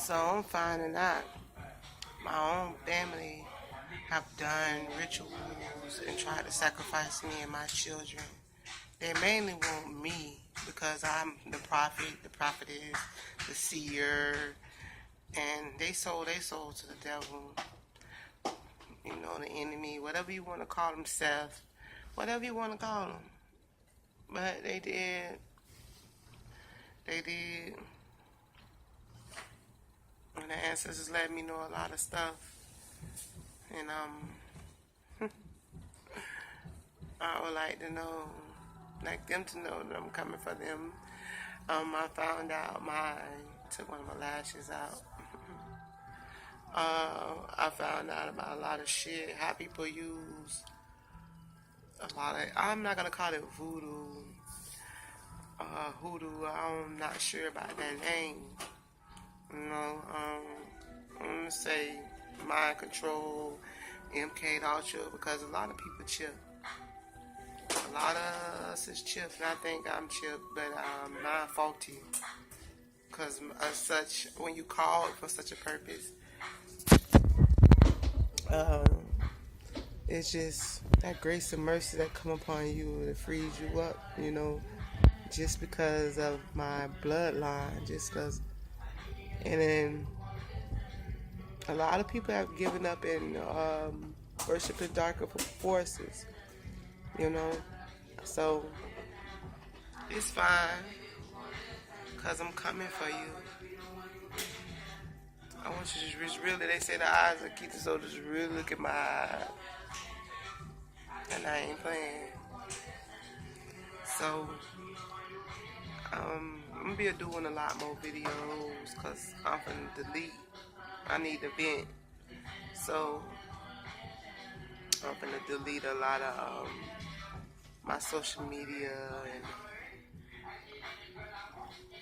So I'm finding out my own family have done rituals and tried to sacrifice me and my children. They mainly want me because I'm the prophet, the prophetess, the seer, and they sold their soul to the devil. You know, the enemy, whatever you want to call themselves, whatever you want to call them. But they did, and the ancestors let me know a lot of stuff. And I would like to know, like them to know that I'm coming for them. I found out took one of my lashes out. I found out about a lot of shit, how people use a lot of, I'm not gonna call it voodoo, hoodoo, I'm not sure about that name. You know, I'm gonna say mind control, MK Ultra, because a lot of people chip. A lot of us is chipped, and I think I'm chipped, but I'm not faulty. Because as such, when you call for such a purpose, um, it's just that grace and mercy that come upon you that frees you up, you know, just because of my bloodline, just because. And then a lot of people have given up in worshiping darker forces, you know. So it's fine, because I'm coming for you. I want you to just really, they say the eyes are keep the soul, just really look at my eyes. And I ain't playing. So, I'm going to be doing a lot more videos because I'm going to delete. I need to vent. So, I'm going to delete a lot of my social media, and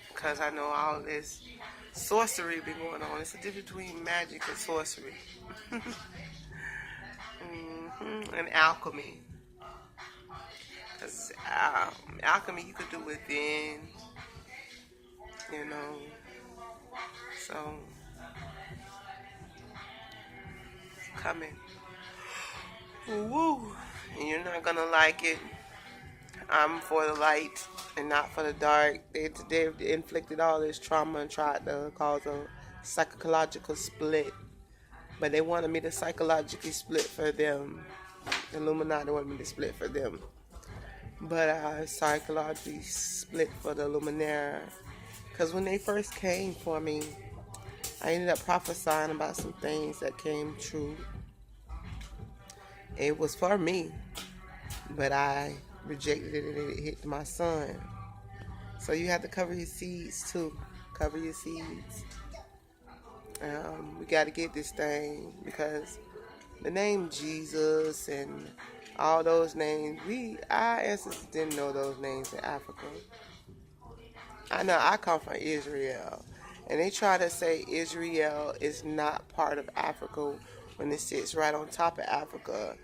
because I know all this sorcery been going on. It's a difference between magic and sorcery. And alchemy. Because alchemy you could do within, you know. So, coming. Woo! And you're not gonna like it. I'm for the light and not for the dark. They've inflicted all this trauma and tried to cause a psychological split. But they wanted me to psychologically split for them. The Illuminati wanted me to split for them. But I psychologically split for the Luminaire. Because when they first came for me, I ended up prophesying about some things that came true. It was for me, but I rejected it and it hit my son. So you have to cover your seeds too. Cover your seeds. We got to get this thing, because the name Jesus and all those names, our ancestors didn't know those names in Africa. I know I come from Israel, and they try to say Israel is not part of Africa when it sits right on top of Africa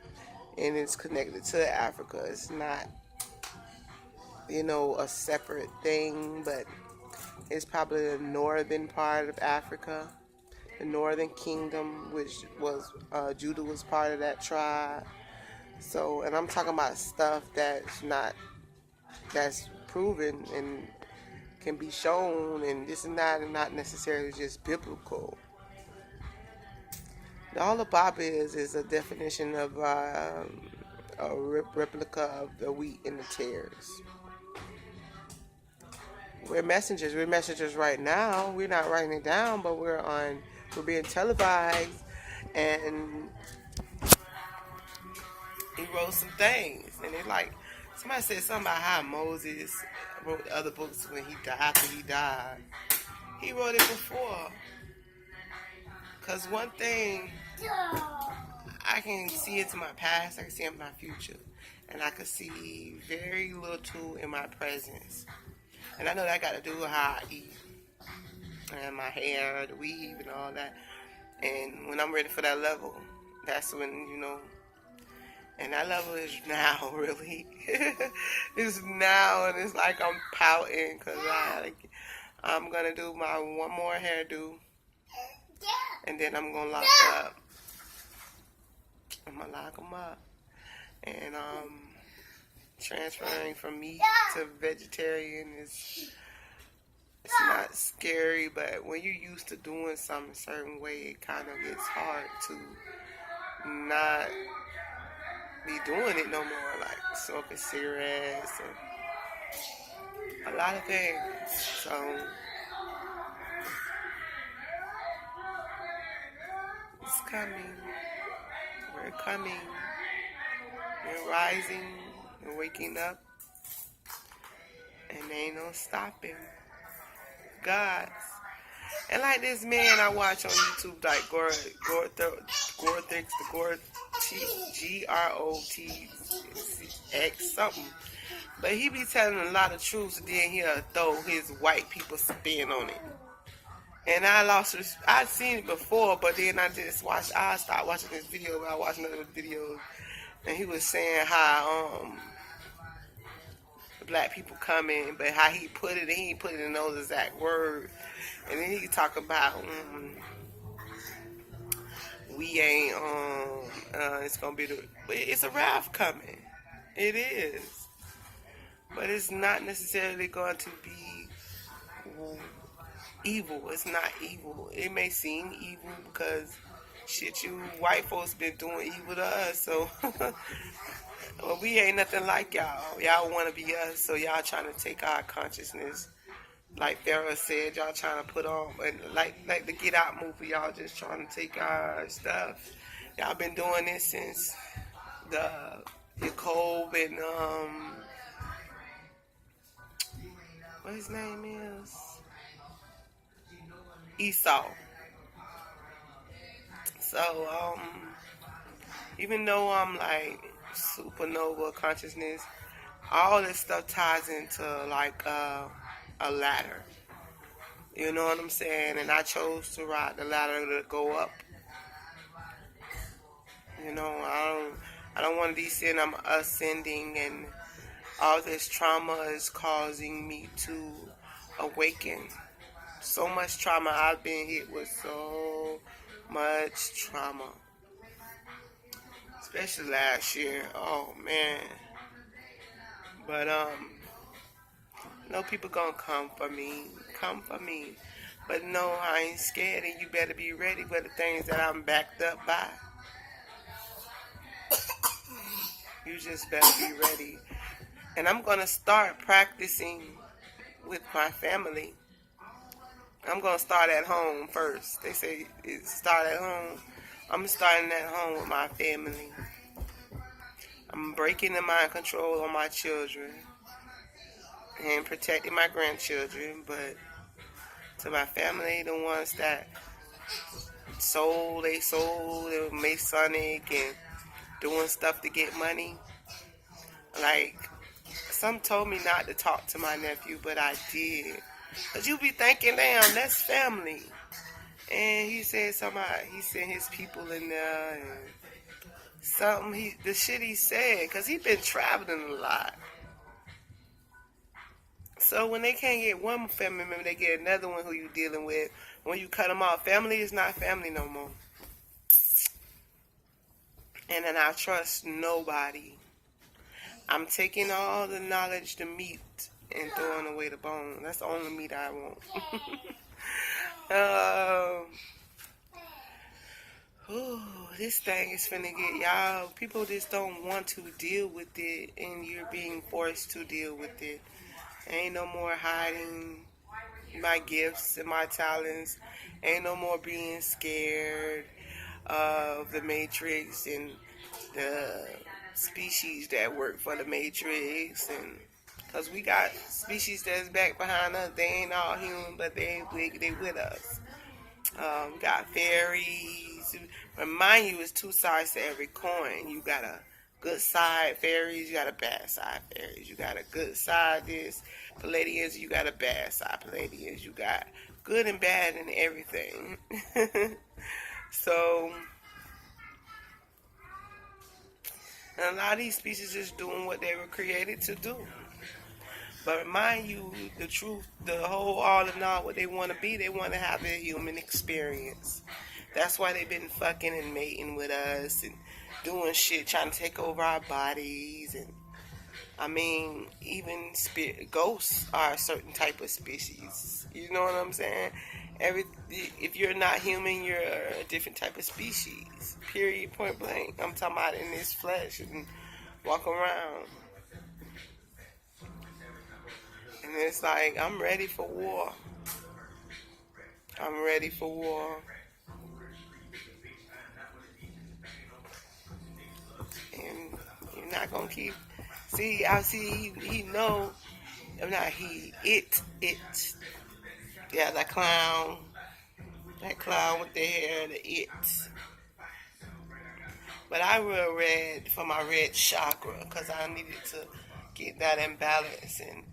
and it's connected to Africa. It's not, a separate thing, but it's probably the northern part of Africa, the northern kingdom, which was Judah was part of that tribe. So, and I'm talking about stuff that's proven and can be shown, and this is not necessarily just biblical. All the Bible is a definition of a replica of the wheat and the tares. We're messengers. We're messengers right now. We're not writing it down, but we're being televised, and he wrote some things, and it's like somebody said something about how Moses wrote other books after he died. He wrote it before. Because one thing, I can see into my past, I can see into my future, and I can see very little in my presence. And I know that got to do with how I eat, and my hair, the weave, and all that. And when I'm ready for that level, that's when, and that level is now, really. It's now, and it's like I'm pouting because I'm going to do my one more hairdo. and then I'm gonna lock up. I'm gonna lock them up, and transferring from meat to vegetarian is, it's not scary, but when you're used to doing something a certain way, it kind of gets hard to not be doing it no more, like smoking cigarettes and a lot of things. So it's coming. We're coming. We're rising and waking up, and there ain't no stopping. Gods. And like this man I watch on YouTube, like Gorthix, Grotx something. But he be telling a lot of truths, and then he'll throw his white people spin on it. And I'd seen it before, but then I started watching this video, I watched another video, and he was saying how black people come in, but how he put it, he put it in those exact words. And then he talk about we ain't it's gonna be it's a wrath coming. It is, but it's not necessarily going to be evil. It's not evil. It may seem evil because shit, you white folks been doing evil to us, so. Well, we ain't nothing like y'all. Y'all want to be us, so y'all trying to take our consciousness. Like Farrah said, y'all trying to put on, and like the Get Out movie, y'all just trying to take our stuff. Y'all been doing this since Jacob and what his name is? Esau. So even though I'm like supernova consciousness, all this stuff ties into like a ladder. You know what I'm saying? And I chose to ride the ladder to go up. You know, I don't want to descend. I'm ascending, and all this trauma is causing me to awaken. So much trauma. I've been hit with so much trauma. Especially last year. Oh man. But no, people gonna come for me. Come for me. But no, I ain't scared, and you better be ready for the things that I'm backed up by. You just better be ready. And I'm gonna start practicing with my family. I'm gonna start at home first. They say start at home. I'm starting at home with my family. I'm breaking the mind control on my children and protecting my grandchildren, but to my family, the ones that sold Masonic and doing stuff to get money. Like, some told me not to talk to my nephew, but I did. Cause you be thinking, damn, that's family. And he said he sent his people in there and the shit he said, cause he been traveling a lot. So when they can't get one family member, they get another one who you dealing with. When you cut them off, family is not family no more. And then I trust nobody. I'm taking all the knowledge, the meat, and throwing away the bone. That's the only meat I want. This thing is finna get y'all. People just don't want to deal with it, and you're being forced to deal with it. Ain't no more hiding my gifts and my talents. Ain't no more being scared of the Matrix and the species that work for the Matrix. And because we got species that's back behind us. They ain't all human, but they with us. We got fairies. Remind you, it's two sides to every coin. You got a good side fairies, you got a bad side fairies. You got a good side this Palladians, you got a bad side Palladians. You got good and bad in everything. So, and a lot of these species is doing what they were created to do. But remind you the truth, the whole all in all, what they want to be. They want to have their human experience. That's why they've been fucking and mating with us and doing shit, trying to take over our bodies. And I mean, even ghosts are a certain type of species. You know what I'm saying? If you're not human, you're a different type of species. Period. Point blank. I'm talking about in this flesh and walk around. And it's like, I'm ready for war. I'm ready for war. And you're not gonna keep. See, I see. He know. I'm not he. It. Yeah, that clown. That clown with the hair. The it. But I real red for my red chakra because I needed to get that in balance and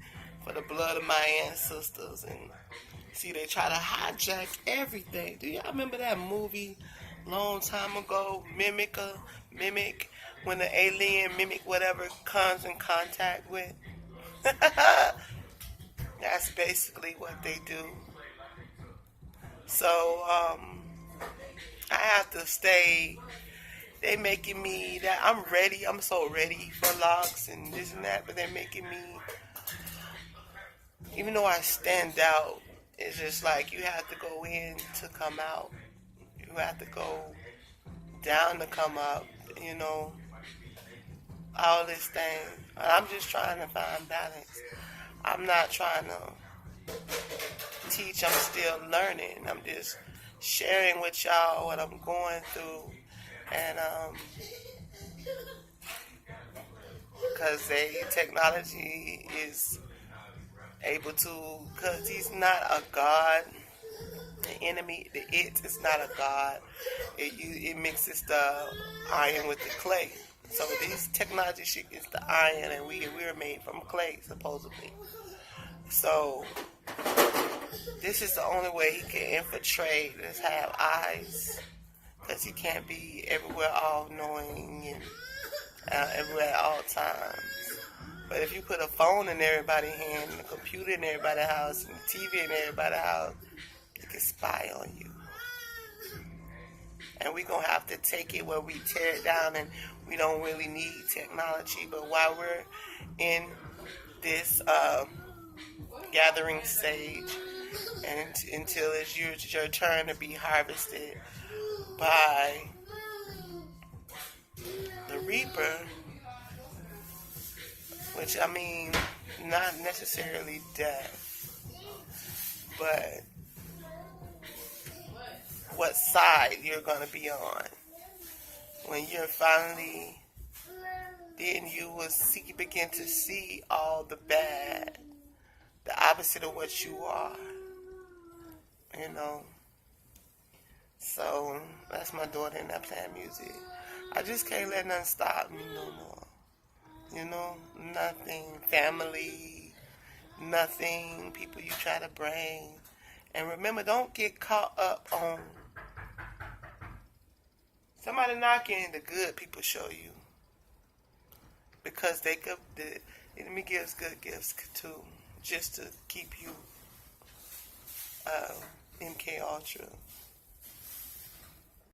for the blood of my ancestors. And see, they try to hijack everything. Do y'all remember that movie long time ago? Mimic, when the alien mimic whatever comes in contact with. That's basically what they do. So I have to stay. They making me that I'm ready. I'm so ready for locks and this and that, but they're making me. Even though I stand out, it's just like you have to go in to come out. You have to go down to come up. You know, all this thing. I'm just trying to find balance. I'm not trying to teach. I'm still learning. I'm just sharing with y'all what I'm going through. And because technology is able to, because he's not a god. The enemy, the it is not a god. It mixes the iron with the clay. So this technology shit is the iron, and we're made from clay supposedly. So this is the only way he can infiltrate. Is have eyes. Because he can't be everywhere all-knowing and everywhere at all times. But if you put a phone in everybody's hand, and a computer in everybody's house, and a TV in everybody's house, it can spy on you. And we're going to have to take it where we tear it down, and we don't really need technology. But while we're in this gathering stage, and until it's your turn to be harvested by the reaper, which I mean, not necessarily death, but what side you're going to be on. When you're finally, then you will begin to see all the bad, the opposite of what you are, you know. So, that's my daughter and that playing music. I just can't let nothing stop me no more. You know, nothing. Family, nothing. People you try to bring. And remember, don't get caught up on somebody knocking the good people show you. Because the enemy gives good gifts too. Just to keep you MK Ultra.